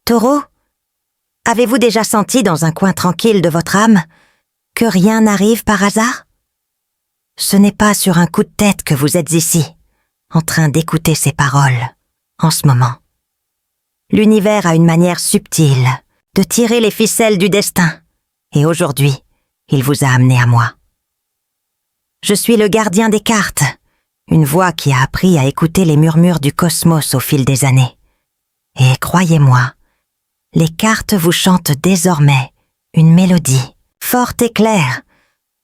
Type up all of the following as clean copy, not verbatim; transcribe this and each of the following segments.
Taureau, avez-vous déjà senti dans un coin tranquille de votre âme que rien n'arrive par hasard? Ce n'est pas sur un coup de tête que vous êtes ici, en train d'écouter ces paroles, en ce moment. L'univers a une manière subtile de tirer les ficelles du destin, et aujourd'hui, il vous a amené à moi. Je suis le gardien des cartes, une voix qui a appris à écouter les murmures du cosmos au fil des années. Et croyez-moi, les cartes vous chantent désormais une mélodie, forte et claire.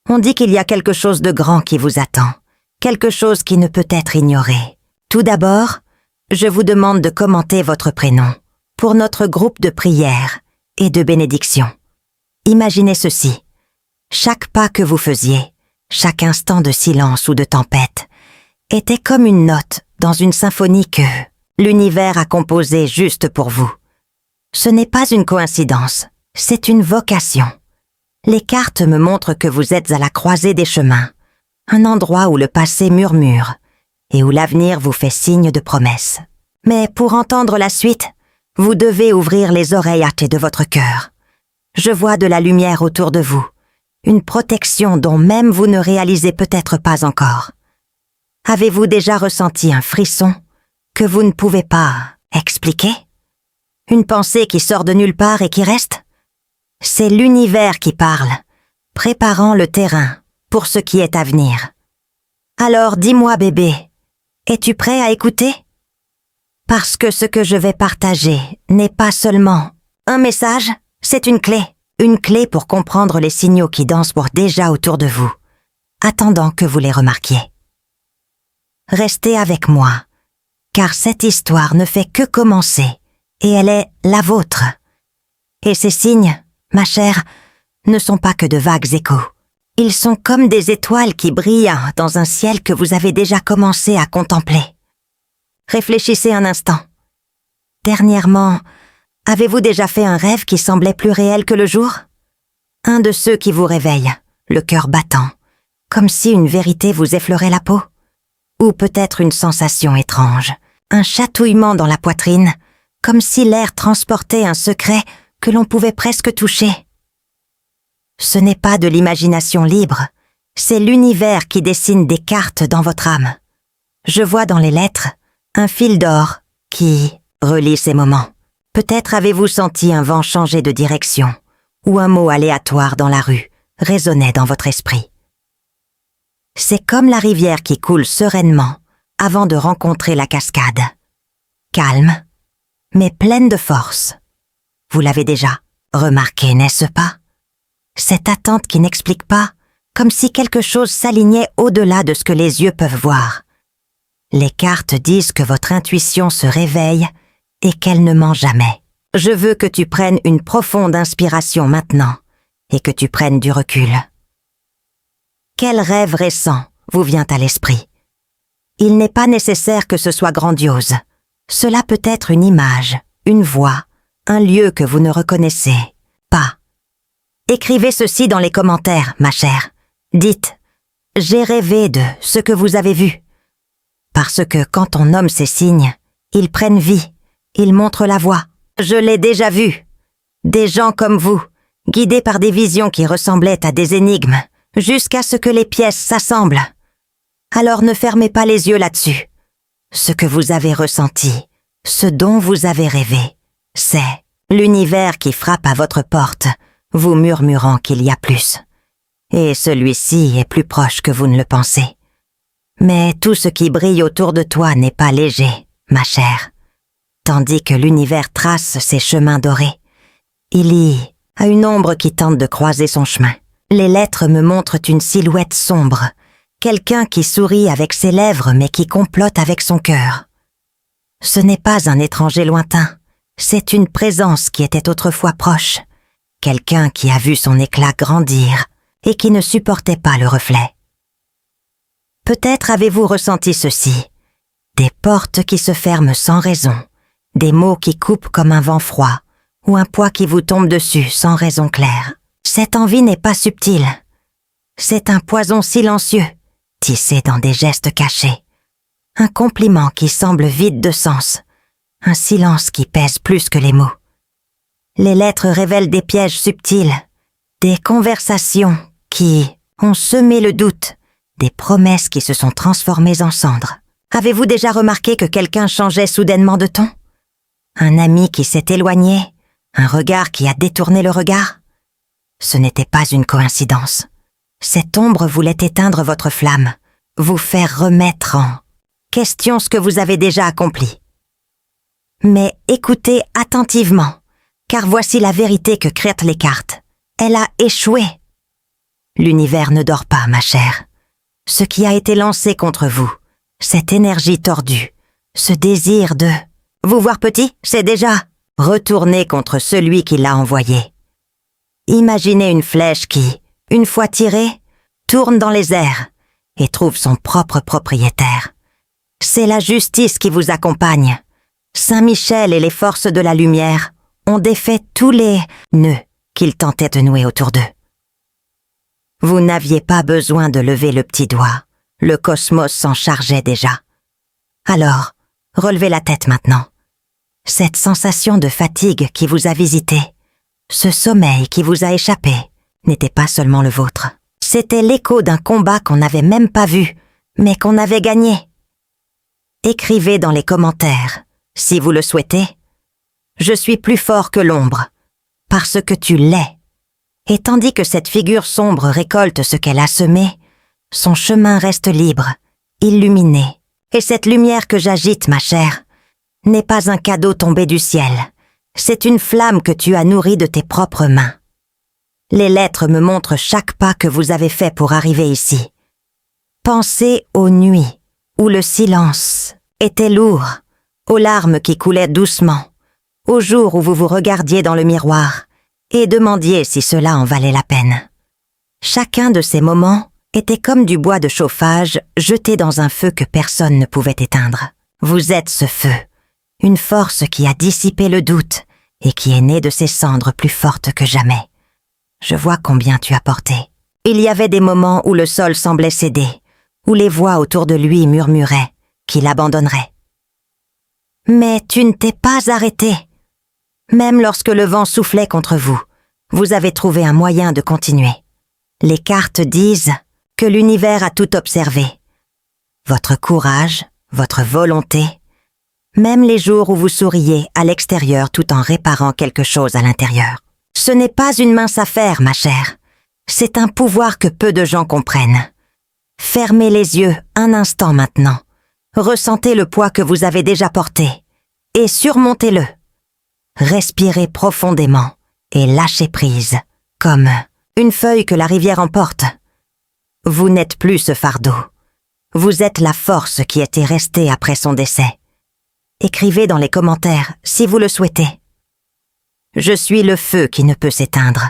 On dit qu'il y a quelque chose de grand qui vous attend, quelque chose qui ne peut être ignoré. Tout d'abord, je vous demande de commenter votre prénom pour notre groupe de prière et de bénédiction. Imaginez ceci. Chaque pas que vous faisiez, chaque instant de silence ou de tempête, était comme une note dans une symphonie que l'univers a composée juste pour vous. Ce n'est pas une coïncidence, c'est une vocation. Les cartes me montrent que vous êtes à la croisée des chemins, un endroit où le passé murmure et où l'avenir vous fait signe de promesse. Mais pour entendre la suite, vous devez ouvrir les oreilles hâtées de votre cœur. Je vois de la lumière autour de vous, une protection dont même vous ne réalisez peut-être pas encore. Avez-vous déjà ressenti un frisson que vous ne pouvez pas expliquer? Une pensée qui sort de nulle part et qui reste? C'est l'univers qui parle, préparant le terrain pour ce qui est à venir. Alors dis-moi bébé, es-tu prêt à écouter? Parce que ce que je vais partager n'est pas seulement un message, c'est une clé pour comprendre les signaux qui dansent déjà autour de vous, attendant que vous les remarquiez. Restez avec moi, car cette histoire ne fait que commencer, et elle est la vôtre. Et ces signes, ma chère, ne sont pas que de vagues échos. Ils sont comme des étoiles qui brillent dans un ciel que vous avez déjà commencé à contempler. Réfléchissez un instant. Dernièrement, avez-vous déjà fait un rêve qui semblait plus réel que le jour? Un de ceux qui vous réveillent, le cœur battant, comme si une vérité vous effleurait la peau? Ou peut-être une sensation étrange, un chatouillement dans la poitrine, comme si l'air transportait un secret que l'on pouvait presque toucher. Ce n'est pas de l'imagination libre, c'est l'univers qui dessine des cartes dans votre âme. Je vois dans les lettres un fil d'or qui relie ces moments. Peut-être avez-vous senti un vent changer de direction, ou un mot aléatoire dans la rue résonnait dans votre esprit. C'est comme la rivière qui coule sereinement avant de rencontrer la cascade. Calme, mais pleine de force. Vous l'avez déjà remarqué, n'est-ce pas? Cette attente qui n'explique pas, comme si quelque chose s'alignait au-delà de ce que les yeux peuvent voir. Les cartes disent que votre intuition se réveille et qu'elle ne ment jamais. Je veux que tu prennes une profonde inspiration maintenant et que tu prennes du recul. Quel rêve récent vous vient à l'esprit? Il n'est pas nécessaire que ce soit grandiose. Cela peut être une image, une voix, un lieu que vous ne reconnaissez pas. Écrivez ceci dans les commentaires, ma chère. Dites « J'ai rêvé de ce que vous avez vu ». Parce que quand on nomme ces signes, ils prennent vie, ils montrent la voie. Je l'ai déjà vu. Des gens comme vous, guidés par des visions qui ressemblaient à des énigmes, jusqu'à ce que les pièces s'assemblent. Alors ne fermez pas les yeux là-dessus. Ce que vous avez ressenti, ce dont vous avez rêvé, c'est l'univers qui frappe à votre porte, vous murmurant qu'il y a plus. Et celui-ci est plus proche que vous ne le pensez. Mais tout ce qui brille autour de toi n'est pas léger, ma chère. Tandis que l'univers trace ses chemins dorés, il y a une ombre qui tente de croiser son chemin. Les lettres me montrent une silhouette sombre, quelqu'un qui sourit avec ses lèvres mais qui complote avec son cœur. Ce n'est pas un étranger lointain, c'est une présence qui était autrefois proche, quelqu'un qui a vu son éclat grandir et qui ne supportait pas le reflet. Peut-être avez-vous ressenti ceci, des portes qui se ferment sans raison, des mots qui coupent comme un vent froid, ou un poids qui vous tombe dessus sans raison claire. Cette envie n'est pas subtile. C'est un poison silencieux, tissé dans des gestes cachés. Un compliment qui semble vide de sens. Un silence qui pèse plus que les mots. Les lettres révèlent des pièges subtils, des conversations qui ont semé le doute, des promesses qui se sont transformées en cendres. Avez-vous déjà remarqué que quelqu'un changeait soudainement de ton? Un ami qui s'est éloigné, un regard qui a détourné le regard? Ce n'était pas une coïncidence. Cette ombre voulait éteindre votre flamme, vous faire remettre en question ce que vous avez déjà accompli. Mais écoutez attentivement, car voici la vérité que créent les cartes. Elle a échoué. L'univers ne dort pas, ma chère. Ce qui a été lancé contre vous, cette énergie tordue, ce désir de vous voir petit, c'est déjà retourné contre celui qui l'a envoyé. Imaginez une flèche qui, une fois tirée, tourne dans les airs et trouve son propre propriétaire. C'est la justice qui vous accompagne. Saint-Michel et les forces de la lumière ont défait tous les nœuds qu'ils tentaient de nouer autour d'eux. Vous n'aviez pas besoin de lever le petit doigt. Le cosmos s'en chargeait déjà. Alors, relevez la tête maintenant. Cette sensation de fatigue qui vous a visité, ce sommeil qui vous a échappé, n'était pas seulement le vôtre. C'était l'écho d'un combat qu'on n'avait même pas vu, mais qu'on avait gagné. Écrivez dans les commentaires, si vous le souhaitez, « Je suis plus fort que l'ombre, parce que tu l'es. » Et tandis que cette figure sombre récolte ce qu'elle a semé, son chemin reste libre, illuminé. Et cette lumière que j'agite, ma chère, n'est pas un cadeau tombé du ciel. C'est une flamme que tu as nourrie de tes propres mains. Les lettres me montrent chaque pas que vous avez fait pour arriver ici. Pensez aux nuits, où le silence était lourd, aux larmes qui coulaient doucement, aux jours où vous vous regardiez dans le miroir et demandiez si cela en valait la peine. Chacun de ces moments était comme du bois de chauffage jeté dans un feu que personne ne pouvait éteindre. Vous êtes ce feu, une force qui a dissipé le doute et qui est née de ses cendres plus fortes que jamais. Je vois combien tu as porté. Il y avait des moments où le sol semblait céder, où les voix autour de lui murmuraient qu'il abandonnerait. Mais tu ne t'es pas arrêté. Même lorsque le vent soufflait contre vous, vous avez trouvé un moyen de continuer. Les cartes disent que l'univers a tout observé. Votre courage, votre volonté, même les jours où vous souriez à l'extérieur tout en réparant quelque chose à l'intérieur. Ce n'est pas une mince affaire, ma chère. C'est un pouvoir que peu de gens comprennent. Fermez les yeux un instant maintenant. Ressentez le poids que vous avez déjà porté et surmontez-le. Respirez profondément et lâchez prise, comme une feuille que la rivière emporte. Vous n'êtes plus ce fardeau. Vous êtes la force qui était restée après son décès. Écrivez dans les commentaires si vous le souhaitez. Je suis le feu qui ne peut s'éteindre.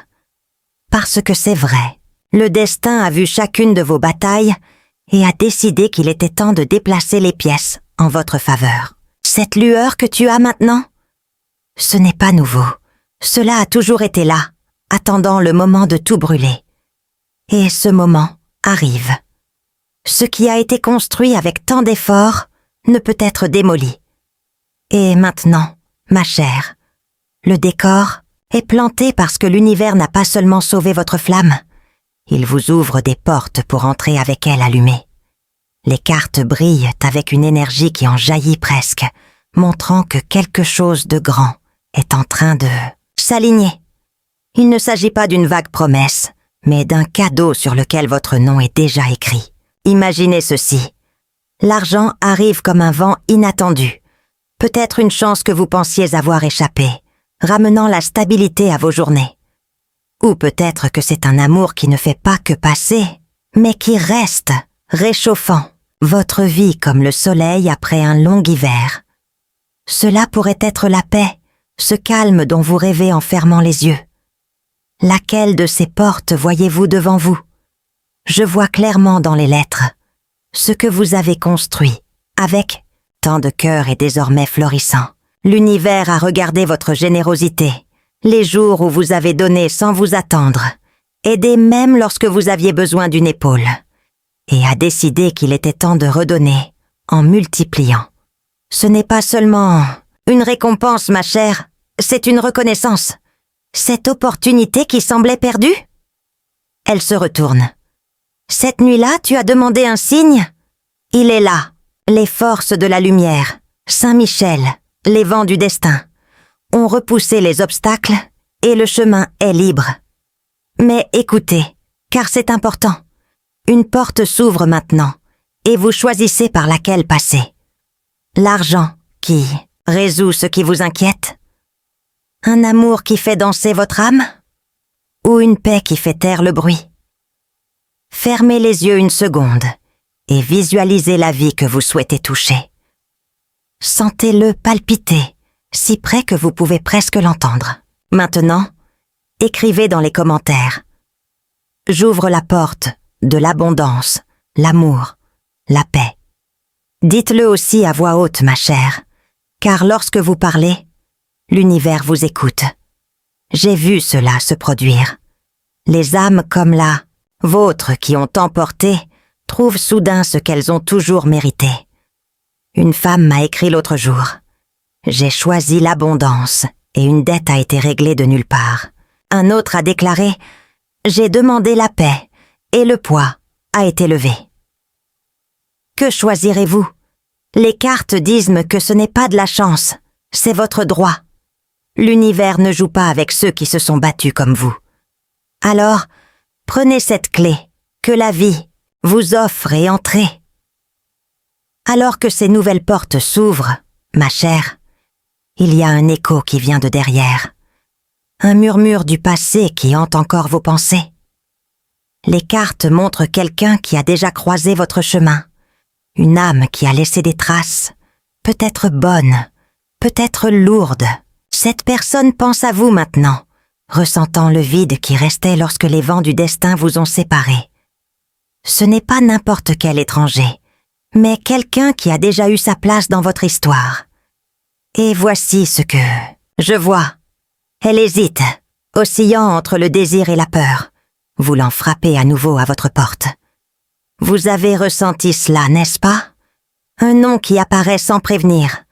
Parce que c'est vrai, le destin a vu chacune de vos batailles et a décidé qu'il était temps de déplacer les pièces en votre faveur. Cette lueur que tu as maintenant, ce n'est pas nouveau. Cela a toujours été là, attendant le moment de tout brûler. Et ce moment arrive. Ce qui a été construit avec tant d'efforts ne peut être démoli. Et maintenant, ma chère, le décor est planté parce que l'univers n'a pas seulement sauvé votre flamme, il vous ouvre des portes pour entrer avec elle allumée. Les cartes brillent avec une énergie qui en jaillit presque, montrant que quelque chose de grand est en train de s'aligner. Il ne s'agit pas d'une vague promesse, mais d'un cadeau sur lequel votre nom est déjà écrit. Imaginez ceci. L'argent arrive comme un vent inattendu. Peut-être une chance que vous pensiez avoir échappé, ramenant la stabilité à vos journées. Ou peut-être que c'est un amour qui ne fait pas que passer, mais qui reste, réchauffant votre vie comme le soleil après un long hiver. Cela pourrait être la paix, ce calme dont vous rêvez en fermant les yeux. Laquelle de ces portes voyez-vous devant vous? Je vois clairement dans les lettres ce que vous avez construit, avec tant de cœur est désormais florissant. L'univers a regardé votre générosité, les jours où vous avez donné sans vous attendre, aidé même lorsque vous aviez besoin d'une épaule, et a décidé qu'il était temps de redonner en multipliant. Ce n'est pas seulement une récompense, ma chère, c'est une reconnaissance. Cette opportunité qui semblait perdue? Elle se retourne. Cette nuit-là, tu as demandé un signe? Il est là, les forces de la lumière, Saint-Michel, les vents du destin, ont repoussé les obstacles et le chemin est libre. Mais écoutez, car c'est important. Une porte s'ouvre maintenant et vous choisissez par laquelle passer. L'argent qui résout ce qui vous inquiète? Un amour qui fait danser votre âme? Ou une paix qui fait taire le bruit? Fermez les yeux une seconde et visualisez la vie que vous souhaitez toucher. Sentez-le palpiter, si près que vous pouvez presque l'entendre. Maintenant, écrivez dans les commentaires. J'ouvre la porte de l'abondance, l'amour, la paix. Dites-le aussi à voix haute, ma chère, car lorsque vous parlez, l'univers vous écoute. J'ai vu cela se produire. Les âmes comme la vôtre qui ont emporté trouvent soudain ce qu'elles ont toujours mérité. Une femme m'a écrit l'autre jour. J'ai choisi l'abondance et une dette a été réglée de nulle part. Un autre a déclaré « J'ai demandé la paix et le poids a été levé ». Que choisirez-vous? Les cartes disent que ce n'est pas de la chance, c'est votre droit. L'univers ne joue pas avec ceux qui se sont battus comme vous. Alors, prenez cette clé que la vie vous offre et entrez. Alors que ces nouvelles portes s'ouvrent, ma chère, il y a un écho qui vient de derrière, un murmure du passé qui hante encore vos pensées. Les cartes montrent quelqu'un qui a déjà croisé votre chemin, une âme qui a laissé des traces, peut-être bonne, peut-être lourde. Cette personne pense à vous maintenant, ressentant le vide qui restait lorsque les vents du destin vous ont séparés. Ce n'est pas n'importe quel étranger, mais quelqu'un qui a déjà eu sa place dans votre histoire. Et voici ce que je vois. Elle hésite, oscillant entre le désir et la peur, voulant frapper à nouveau à votre porte. Vous avez ressenti cela, n'est-ce pas? Un nom qui apparaît sans prévenir,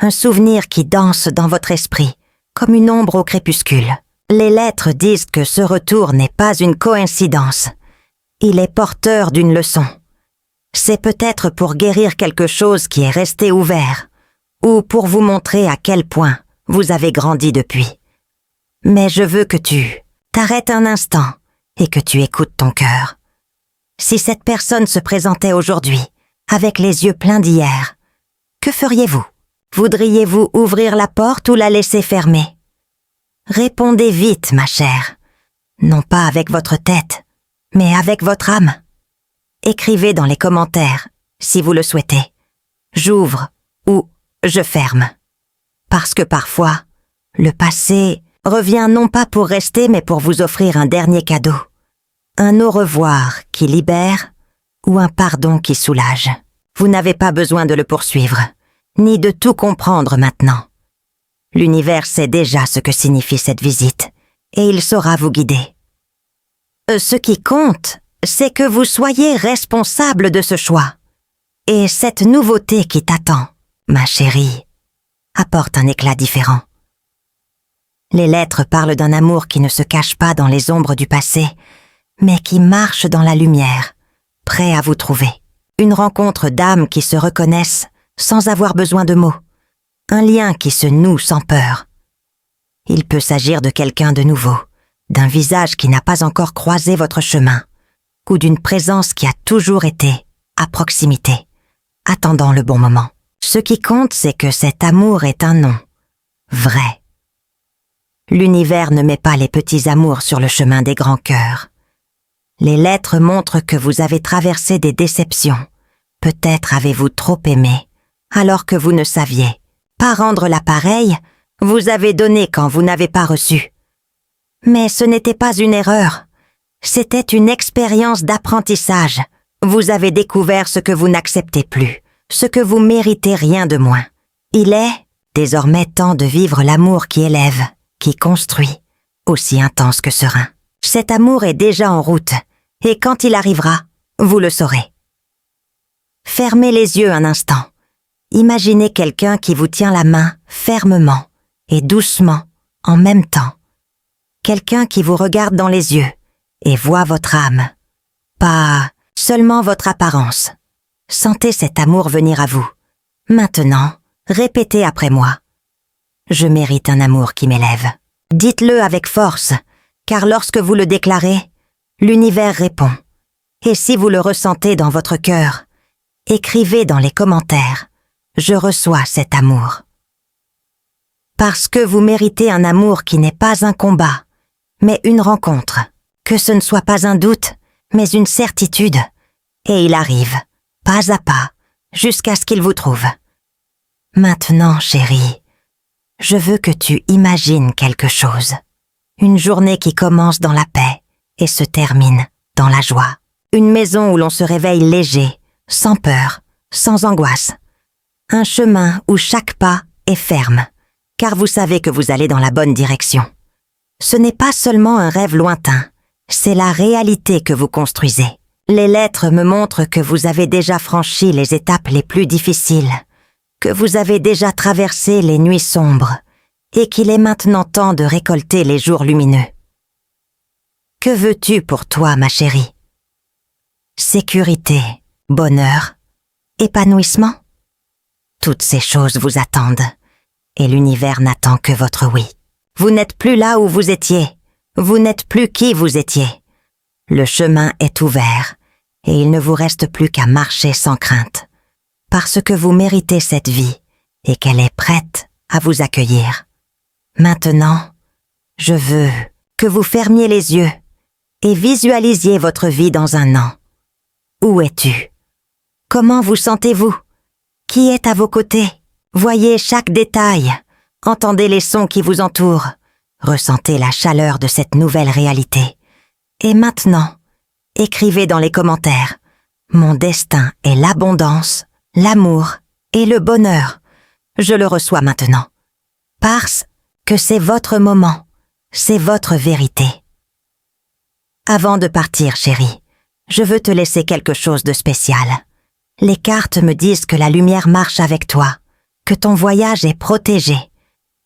un souvenir qui danse dans votre esprit, comme une ombre au crépuscule. Les lettres disent que ce retour n'est pas une coïncidence. Il est porteur d'une leçon. C'est peut-être pour guérir quelque chose qui est resté ouvert, ou pour vous montrer à quel point vous avez grandi depuis. Mais je veux que tu t'arrêtes un instant et que tu écoutes ton cœur. Si cette personne se présentait aujourd'hui, avec les yeux pleins d'hier, que feriez-vous? Voudriez-vous ouvrir la porte ou la laisser fermer? Répondez vite, ma chère. Non pas avec votre tête, mais avec votre âme. Écrivez dans les commentaires, si vous le souhaitez. J'ouvre ou je ferme. Parce que parfois, le passé revient non pas pour rester, mais pour vous offrir un dernier cadeau. Un au revoir qui libère ou un pardon qui soulage. Vous n'avez pas besoin de le poursuivre, ni de tout comprendre maintenant. L'univers sait déjà ce que signifie cette visite, et il saura vous guider. Ce qui compte, c'est que vous soyez responsable de ce choix. Et cette nouveauté qui t'attend, ma chérie, apporte un éclat différent. Les lettres parlent d'un amour qui ne se cache pas dans les ombres du passé, mais qui marche dans la lumière, prêt à vous trouver. Une rencontre d'âmes qui se reconnaissent sans avoir besoin de mots. Un lien qui se noue sans peur. Il peut s'agir de quelqu'un de nouveau, d'un visage qui n'a pas encore croisé votre chemin, ou d'une présence qui a toujours été à proximité, attendant le bon moment. Ce qui compte, c'est que cet amour est un nom, vrai. L'univers ne met pas les petits amours sur le chemin des grands cœurs. Les lettres montrent que vous avez traversé des déceptions. Peut-être avez-vous trop aimé, alors que vous ne saviez. Pas rendre l'appareil, vous avez donné quand vous n'avez pas reçu. Mais ce n'était pas une erreur. C'était une expérience d'apprentissage. Vous avez découvert ce que vous n'acceptez plus, ce que vous méritez rien de moins. Il est désormais temps de vivre l'amour qui élève, qui construit, aussi intense que serein. Cet amour est déjà en route, et quand il arrivera, vous le saurez. Fermez les yeux un instant. Imaginez quelqu'un qui vous tient la main fermement et doucement en même temps. quelqu'un qui vous regarde dans les yeux et voit votre âme, pas seulement votre apparence. Sentez cet amour venir à vous. Maintenant, répétez après moi. Je mérite un amour qui m'élève. Dites-le avec force, car lorsque vous le déclarez, l'univers répond. Et si vous le ressentez dans votre cœur, écrivez dans les commentaires « Je reçois cet amour ». Parce que vous méritez un amour qui n'est pas un combat, mais une rencontre, que ce ne soit pas un doute, mais une certitude, et il arrive, pas à pas, jusqu'à ce qu'il vous trouve. Maintenant, chérie, je veux que tu imagines quelque chose. Une journée qui commence dans la paix et se termine dans la joie. Une maison où l'on se réveille léger, sans peur, sans angoisse. Un chemin où chaque pas est ferme, car vous savez que vous allez dans la bonne direction. Ce n'est pas seulement un rêve lointain, c'est la réalité que vous construisez. Les lettres me montrent que vous avez déjà franchi les étapes les plus difficiles, que vous avez déjà traversé les nuits sombres, et qu'il est maintenant temps de récolter les jours lumineux. Que veux-tu pour toi, ma chérie? Sécurité, bonheur, épanouissement? Toutes ces choses vous attendent, et l'univers n'attend que votre oui. Vous n'êtes plus là où vous étiez, vous n'êtes plus qui vous étiez. Le chemin est ouvert, et il ne vous reste plus qu'à marcher sans crainte, parce que vous méritez cette vie, et qu'elle est prête à vous accueillir. Maintenant, je veux que vous fermiez les yeux et visualisiez votre vie dans un an. Où es-tu? Comment vous sentez-vous? Qui est à vos côtés? Voyez chaque détail, entendez les sons qui vous entourent, ressentez la chaleur de cette nouvelle réalité. Et maintenant, écrivez dans les commentaires « Mon destin est l'abondance, l'amour et le bonheur. Je le reçois maintenant. » Parce que c'est votre moment, c'est votre vérité. Avant de partir, chérie, je veux te laisser quelque chose de spécial. Les cartes me disent que la lumière marche avec toi, que ton voyage est protégé.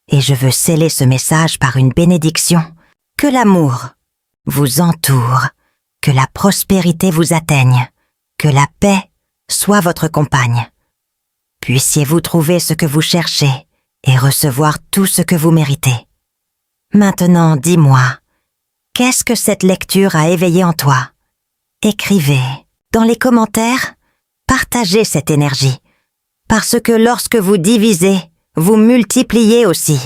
Et je veux sceller ce message par une bénédiction. Que l'amour vous entoure, que la prospérité vous atteigne, que la paix soit votre compagne. Puissiez-vous trouver ce que vous cherchez et recevoir tout ce que vous méritez. Maintenant, dis-moi, qu'est-ce que cette lecture a éveillé en toi? Écrivez dans les commentaires, partagez cette énergie, parce que lorsque vous divisez, vous multipliez aussi.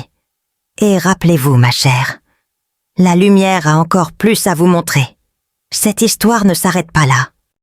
Et rappelez-vous, ma chère, la lumière a encore plus à vous montrer. Cette histoire ne s'arrête pas là.